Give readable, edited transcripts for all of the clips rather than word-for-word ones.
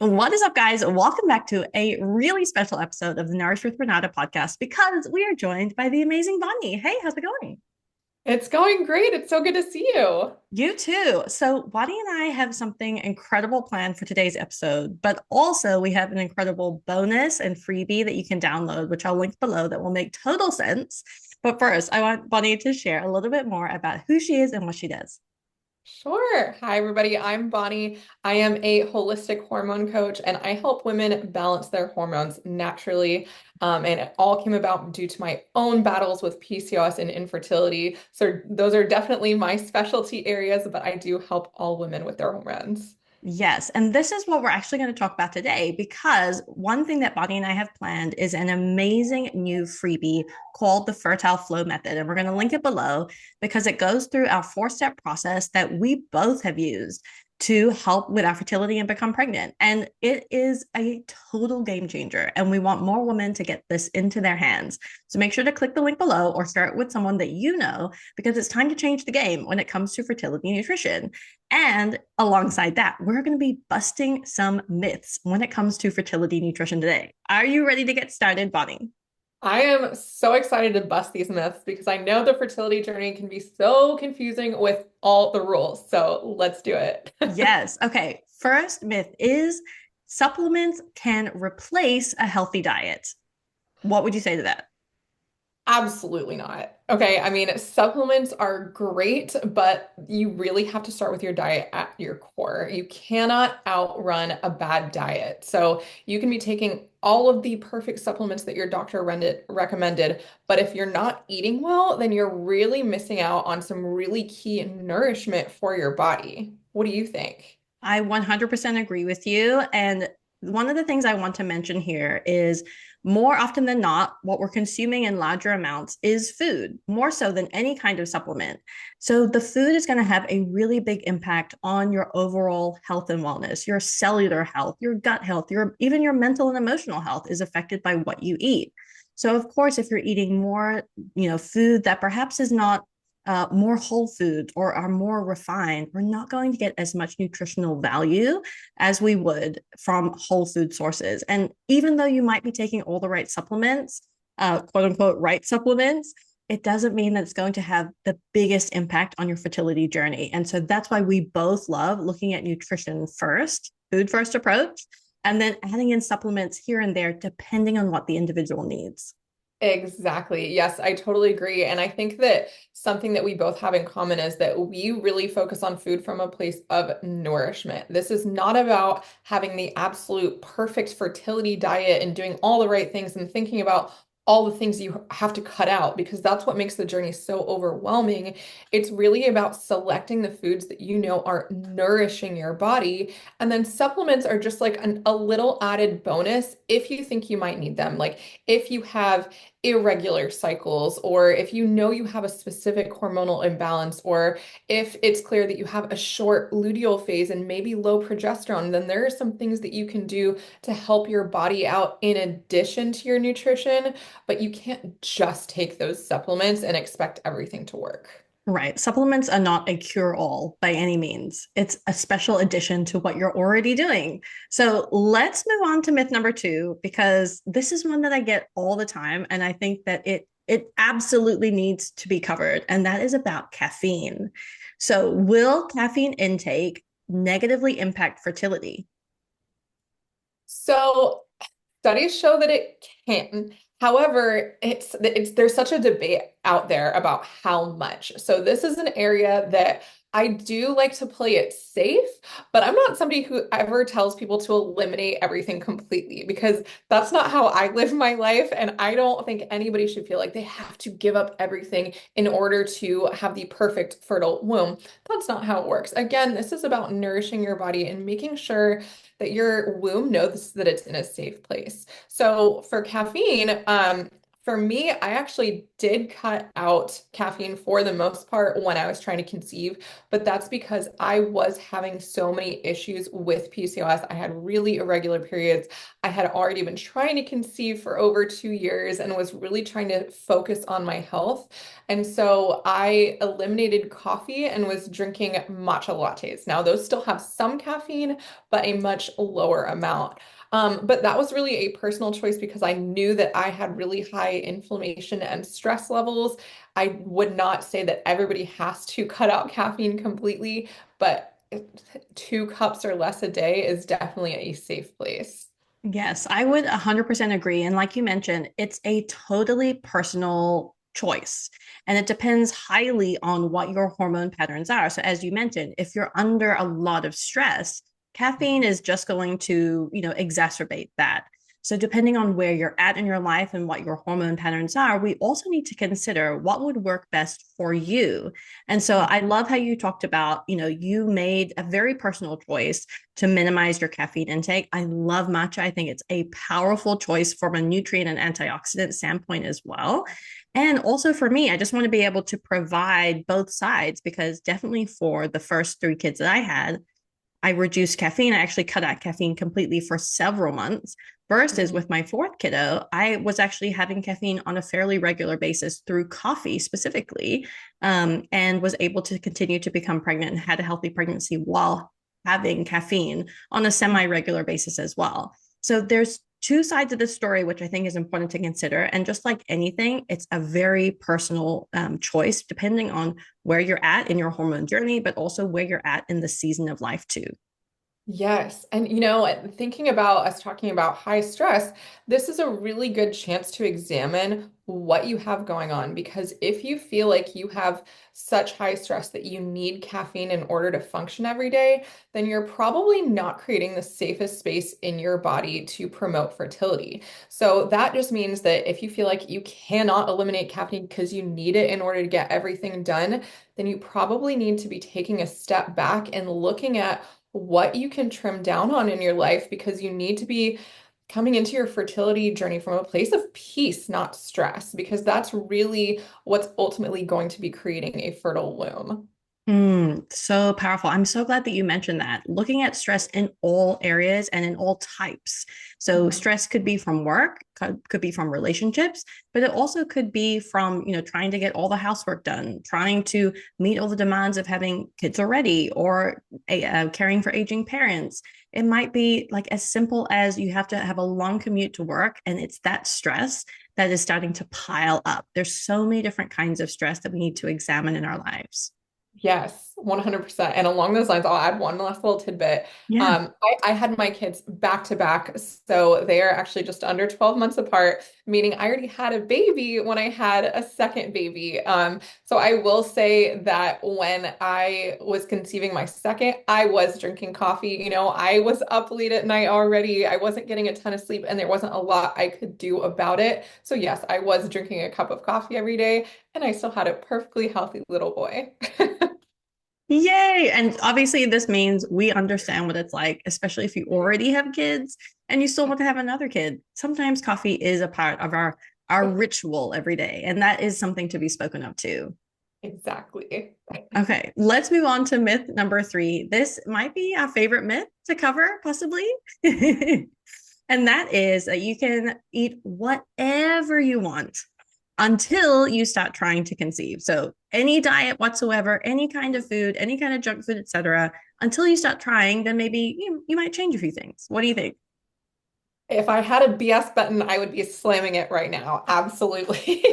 What is up, guys? Welcome back to a really special episode of the Nourish with Renata podcast because we are joined by the amazing Bonnie. Hey, how's it going? It's going great. It's so good to see you. You too. So, Bonnie and I have something incredible planned for today's episode, but also we have an incredible bonus and freebie that you can download, which I'll link below that will make total sense. But first, I want Bonnie to share a little bit more about who she is and what she does. Sure. Hi, everybody. I'm Bonnie. I am a holistic hormone coach, and I help women balance their hormones naturally. And it all came about due to my own battles with PCOS and infertility. So those are definitely my specialty areas, but I do help all women with their hormones. Yes, and this is what we're actually going to talk about today because one thing that Bonnie and I have planned is an amazing new freebie called the Fertile Flow Method. And we're going to link it below because it goes through our four-step process that we both have used to help with our fertility and become pregnant. And it is a total game changer. And we want more women to get this into their hands. So make sure to click the link below or start with someone that you know because it's time to change the game when it comes to fertility nutrition. And alongside that, we're going to be busting some myths when it comes to fertility nutrition today. Are you ready to get started, Bonnie? I am so excited to bust these myths because I know the fertility journey can be so confusing with all the rules. So let's do it. Yes. Okay. First myth is supplements can replace a healthy diet. What would you say to that? Absolutely not. Okay, I mean, supplements are great, but you really have to start with your diet at your core. You cannot outrun a bad diet. So you can be taking all of the perfect supplements that your doctor recommended, but if you're not eating well, then you're really missing out on some really key nourishment for your body. What do you think? I 100% agree with you. And one of the things I want to mention here is more often than not, what we're consuming in larger amounts is food, more so than any kind of supplement. So the food is going to have a really big impact on your overall health and wellness, your cellular health, your gut health, your even your mental and emotional health is affected by what you eat. So of course, if you're eating more, food that perhaps is not more whole foods or are more refined, we're not going to get as much nutritional value as we would from whole food sources. And even though you might be taking all the right supplements, quote unquote, right supplements, it doesn't mean that it's going to have the biggest impact on your fertility journey. And so that's why we both love looking at nutrition first, food first approach, and then adding in supplements here and there, depending on what the individual needs. Exactly. Yes, I totally agree. And I think that something that we both have in common is that we really focus on food from a place of nourishment. This is not about having the absolute perfect fertility diet and doing all the right things and thinking about all the things you have to cut out because that's what makes the journey so overwhelming. It's really about selecting the foods that you know are nourishing your body. And then supplements are just like a little added bonus if you think you might need them. Like if you have irregular cycles, or if you know you have a specific hormonal imbalance, or if it's clear that you have a short luteal phase and maybe low progesterone, then there are some things that you can do to help your body out in addition to your nutrition, but you can't just take those supplements and expect everything to work. Right. Supplements are not a cure all by any means. It's a special addition to what you're already doing. So let's move on to myth number two, because this is one that I get all the time. And I think that it absolutely needs to be covered. And that is about caffeine. So will caffeine intake negatively impact fertility? So studies show that it can. However, it's there's such a debate out there about how much. So this is an area that I do like to play it safe, but I'm not somebody who ever tells people to eliminate everything completely because that's not how I live my life. And I don't think anybody should feel like they have to give up everything in order to have the perfect fertile womb. That's not how it works. Again, this is about nourishing your body and making sure that your womb knows that it's in a safe place. So for caffeine, For me, I actually did cut out caffeine for the most part when I was trying to conceive, but that's because I was having so many issues with PCOS. I had really irregular periods. I had already been trying to conceive for over 2 years and was really trying to focus on my health. And so I eliminated coffee and was drinking matcha lattes. Now, those still have some caffeine, but a much lower amount. But that was really a personal choice because I knew that I had really high inflammation and stress levels. I would not say that everybody has to cut out caffeine completely, but 2 cups or less a day is definitely a safe place. Yes, I would 100% agree. And like you mentioned, it's a totally personal choice. And it depends highly on what your hormone patterns are. So as you mentioned, if you're under a lot of stress, caffeine is just going to, exacerbate that. So depending on where you're at in your life and what your hormone patterns are, we also need to consider what would work best for you. And so I love how you talked about, you made a very personal choice to minimize your caffeine intake. I love matcha. I think it's a powerful choice from a nutrient and antioxidant standpoint as well. And also for me, I just want to be able to provide both sides because definitely for the first 3 kids that I had, I reduced caffeine. I actually cut out caffeine completely for several months. Versus with my fourth kiddo, I was actually having caffeine on a fairly regular basis through coffee specifically, and was able to continue to become pregnant and had a healthy pregnancy while having caffeine on a semi-regular basis as well. So there's two sides of the story, which I think is important to consider. And just like anything, it's a very personal choice depending on where you're at in your hormone journey, but also where you're at in the season of life too. Yes. And thinking about us talking about high stress, this is a really good chance to examine what you have going on. Because if you feel like you have such high stress that you need caffeine in order to function every day, then you're probably not creating the safest space in your body to promote fertility. So that just means that if you feel like you cannot eliminate caffeine because you need it in order to get everything done, then you probably need to be taking a step back and looking at what you can trim down on in your life because you need to be coming into your fertility journey from a place of peace, not stress, because that's really what's ultimately going to be creating a fertile womb. So powerful. I'm so glad that you mentioned that. Looking at stress in all areas and in all types. So Mhm. stress could be from work, could be from relationships, but it also could be from, trying to get all the housework done, trying to meet all the demands of having kids already or caring for aging parents. It might be like as simple as you have to have a long commute to work and it's that stress that is starting to pile up. There's so many different kinds of stress that we need to examine in our lives. Yes, 100%. And along those lines, I'll add one last little tidbit. Yeah. I had my kids back to back, so they are actually just under 12 months apart, meaning I already had a baby when I had a second baby. So I will say that when I was conceiving my second, I was drinking coffee. I was up late at night already. I wasn't getting a ton of sleep, and there wasn't a lot I could do about it. So yes, I was drinking a cup of coffee every day, and I still had a perfectly healthy little boy. Yay. And obviously, this means we understand what it's like, especially if you already have kids and you still want to have another kid. Sometimes coffee is a part of our ritual every day. And that is something to be spoken of too. Exactly. Okay, let's move on to myth number 3. This might be our favorite myth to cover, possibly. And that is that you can eat whatever you want until you start trying to conceive. So any diet whatsoever, any kind of food, any kind of junk food, etc. Until you start trying, then maybe you might change a few things. What do you think? If I had a BS button, I would be slamming it right now. Absolutely.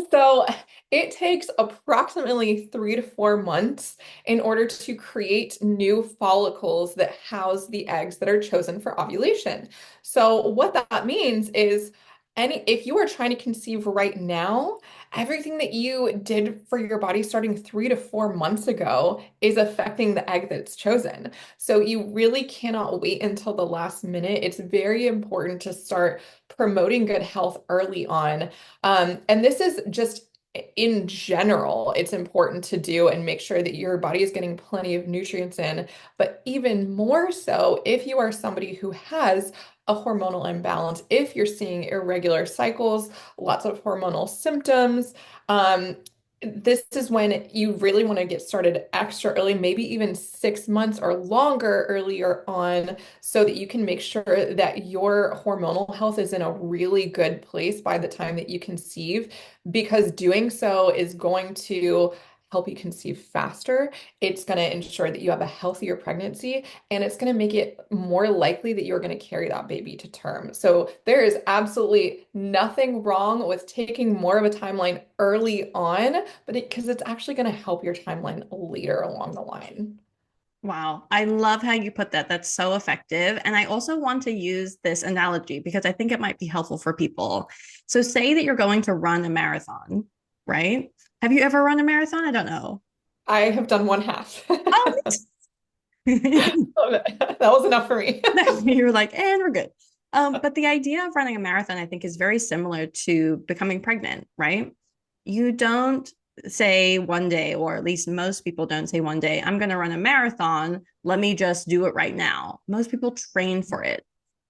So it takes approximately 3 to 4 months in order to create new follicles that house the eggs that are chosen for ovulation. So what that means is if you are trying to conceive right now, everything that you did for your body starting 3 to 4 months ago is affecting the egg that's chosen. So you really cannot wait until the last minute. It's very important to start promoting good health early on. And this is just in general, it's important to do and make sure that your body is getting plenty of nutrients in. But even more so, if you are somebody who has a hormonal imbalance, if you're seeing irregular cycles, lots of hormonal symptoms, this is when you really want to get started extra early, maybe even 6 months or longer earlier on, so that you can make sure that your hormonal health is in a really good place by the time that you conceive, because doing so is going to help you conceive faster. It's going to ensure that you have a healthier pregnancy, and it's going to make it more likely that you're going to carry that baby to term. So there is absolutely nothing wrong with taking more of a timeline early on, but because it's actually going to help your timeline later along the line. Wow, I love how you put that. That's so effective. And I also want to use this analogy because I think it might be helpful for people. So, say that you're going to run a marathon, right? Have you ever run a marathon? I don't know. I have done one half. Oh, That was enough for me. you were like, and we're good. But the idea of running a marathon, I think, is very similar to becoming pregnant, right? You don't say one day, or at least most people don't say one day, I'm going to run a marathon. Let me just do it right now. Most people train for it.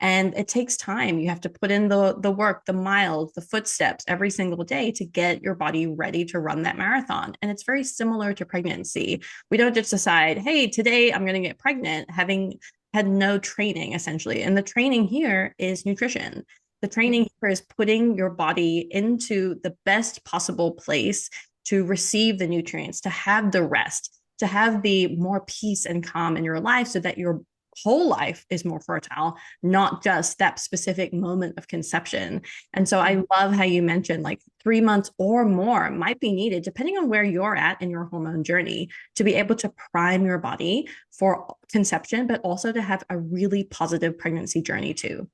And it takes time. You have to put in the work, the miles, the footsteps every single day to get your body ready to run that marathon. And it's very similar to pregnancy. We don't just decide, hey, today I'm going to get pregnant, having had no training essentially. And the training here is nutrition. The training here is putting your body into the best possible place to receive the nutrients, to have the rest, to have the more peace and calm in your life so that your whole life is more fertile, not just that specific moment of conception. And so I love how you mentioned like 3 months or more might be needed, depending on where you're at in your hormone journey, to be able to prime your body for conception, but also to have a really positive pregnancy journey too.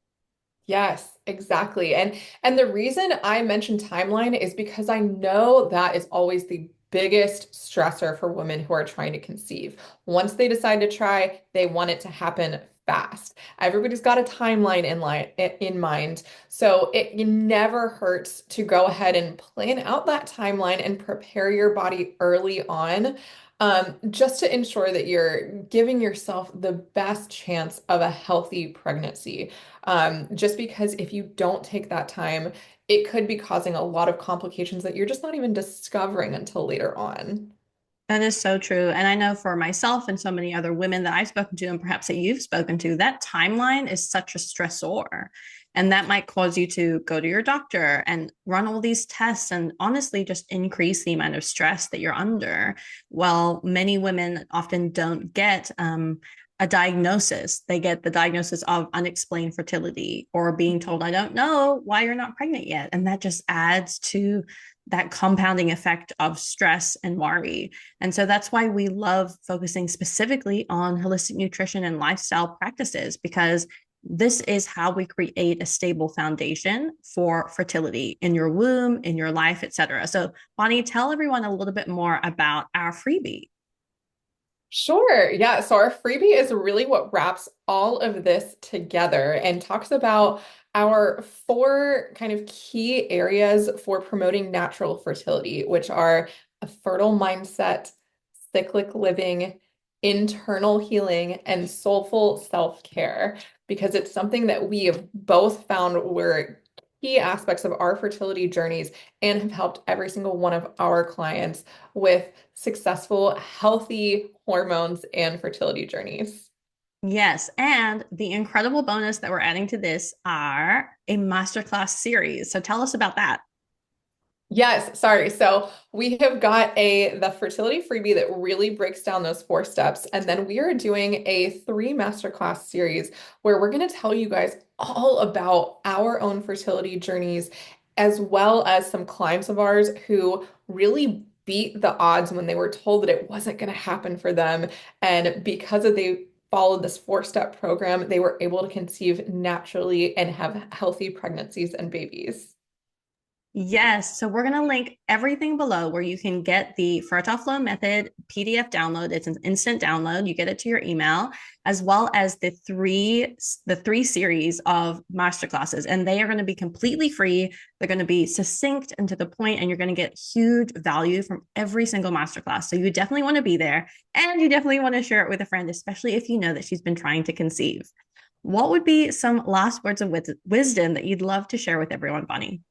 Yes, exactly. And the reason I mention timeline is because I know that is always the biggest stressor for women who are trying to conceive. Once they decide to try, they want it to happen fast. Everybody's got a timeline in mind. So it never hurts to go ahead and plan out that timeline and prepare your body early on. Just to ensure that you're giving yourself the best chance of a healthy pregnancy. Just because if you don't take that time, it could be causing a lot of complications that you're just not even discovering until later on. That is so true. And I know for myself and so many other women that I've spoken to, and perhaps that you've spoken to, that timeline is such a stressor. And that might cause you to go to your doctor and run all these tests and honestly just increase the amount of stress that you're under. Well, many women often don't get a diagnosis. They get the diagnosis of unexplained fertility or being told, I don't know why you're not pregnant yet. And that just adds to that compounding effect of stress and worry. And so that's why we love focusing specifically on holistic nutrition and lifestyle practices, because this is how we create a stable foundation for fertility in your womb, in your life, etc. So, Bonnie, tell everyone a little bit more about our freebie. Sure. Yeah. So our freebie is really what wraps all of this together and talks about our four kind of key areas for promoting natural fertility, which are a fertile mindset, cyclic living, internal healing, and soulful self-care, because it's something that we have both found were key aspects of our fertility journeys and have helped every single one of our clients with successful, healthy hormones and fertility journeys. Yes, and the incredible bonus that we're adding to this are a masterclass series. So tell us about that. Yes, sorry. So we have got the fertility freebie that really breaks down those four steps. And then we are doing a 3 masterclass series where we're going to tell you guys all about our own fertility journeys, as well as some clients of ours who really beat the odds when they were told that it wasn't going to happen for them. And because of they followed this 4-step program, they were able to conceive naturally and have healthy pregnancies and babies. Yes. So we're going to link everything below where you can get the Fertile Flow Method PDF download. It's an instant download. You get it to your email, as well as the three series of masterclasses. And they are going to be completely free. They're going to be succinct and to the point, and you're going to get huge value from every single masterclass. So you definitely want to be there, and you definitely want to share it with a friend, especially if you know that she's been trying to conceive. What would be some last words of wisdom that you'd love to share with everyone, Bonnie?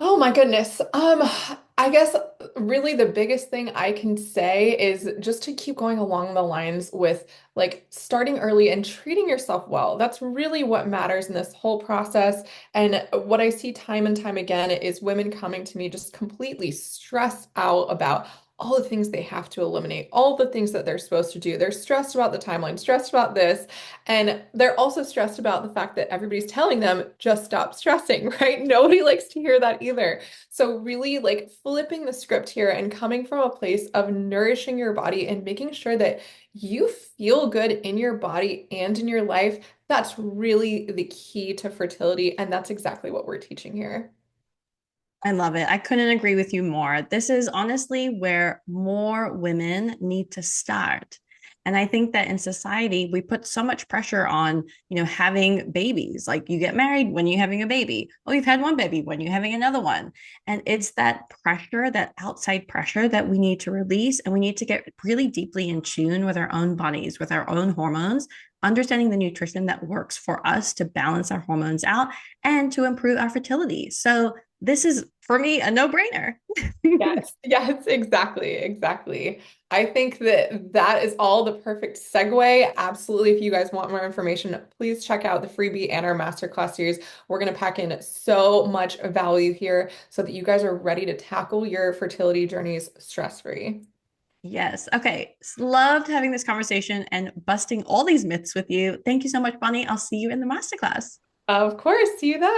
Oh my goodness. I guess really the biggest thing I can say is just to keep going along the lines with like starting early and treating yourself well. That's really what matters in this whole process. And what I see time and time again is women coming to me just completely stressed out about all the things they have to eliminate, all the things that they're supposed to do. They're stressed about the timeline, stressed about this. And they're also stressed about the fact that everybody's telling them just stop stressing, right? Nobody likes to hear that either. So really like flipping the script here and coming from a place of nourishing your body and making sure that you feel good in your body and in your life, that's really the key to fertility. And that's exactly what we're teaching here. I love it. I couldn't agree with you more. This is honestly where more women need to start. And I think that in society, we put so much pressure on, having babies. Like you get married when you're having a baby. Oh, you've had one baby when you're having another one. And it's that pressure, that outside pressure that we need to release. And we need to get really deeply in tune with our own bodies, with our own hormones, understanding the nutrition that works for us to balance our hormones out and to improve our fertility. So this is for me a no-brainer. Yes, yes, exactly, exactly. I think that that is all the perfect segue. Absolutely. If you guys want more information, please check out the freebie and our masterclass series. We're going to pack in so much value here so that you guys are ready to tackle your fertility journeys stress-free. Yes. Okay. Loved having this conversation and busting all these myths with you. Thank you so much, Bonnie. I'll see you in the masterclass. Of course, see you then.